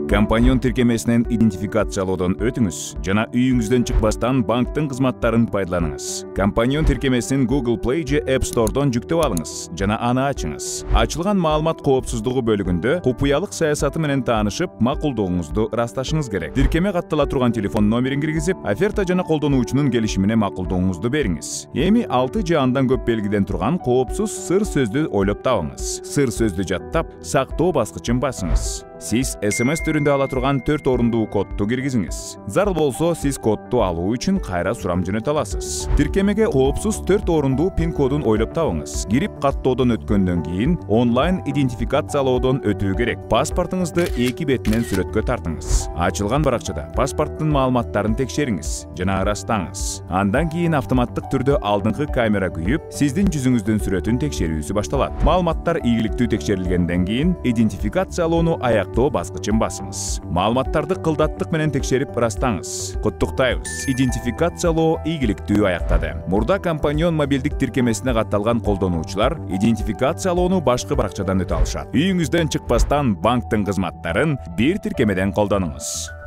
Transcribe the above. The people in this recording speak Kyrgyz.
Компаньон тиркемесинен идентификациялоодон өтүңүз жана үйүңүздөн чыкпастан банктын кызматтарын пайдаланыңыз. Компаньон тиркемесин Google Play же App Store'дон жүктөп алыңыз жана аны ачыңыз. Ачылган маалымат коопсуздугу бөлүгүндө купуялык саясаты менен таанышып, макулдугуңузду ырасташыңыз керек. Тиркеме каттала турган телефон номерин киргизип, оферта жана колдонуучунун келишимине макулдугуңузду бериңиз. Эми 6 же андан көп белгиден турган коопсуз сыр сөздү ойлоп табыңыз. Сыр сөздү жаттап, сактоо баскычын басыңыз. Сиз SMS түрүндө ала турган 4 орундуу кодду киргизиңиз. Зарыл болсо, сиз кодду алуу үчүн кайра сурам жөнөтө аласыз. Тиркемеге коопсуз 4 орундуу пин кодун ойлоп табыңыз. Кирип каттоодон өткөндөн кийин онлайн идентификациялоодон өтүү керек. Паспортуңузду 2 бетинен сүрөткө тартыңыз. Ачылган баракчада паспорттун маалыматтарын текшериңиз жана ырастаңыз. Андан кийин автоматтык түрдө алдыңкы камера күйүп, сиздин жүзүңүздүн сүрөтүн текшерүүсү башталат. Маалыматтар ийгиликтүү текшерилгенден кийин идентификациялоону аяктоо баскычын басыңыз. Маалыматтарды кылдаттык менен текшерип ырастаңыз. Куттуктайбыз. Идентификациялоо ийгиликтүү аяктады. Мурда компаньон мобилдик тиркемесине катталган колдонуучулар идентификациялоону башкы баракчадан өтө алышат. Үйүңүздөн чыкпастан банктын кызматтарын бир тиркемеден колдонуңуз.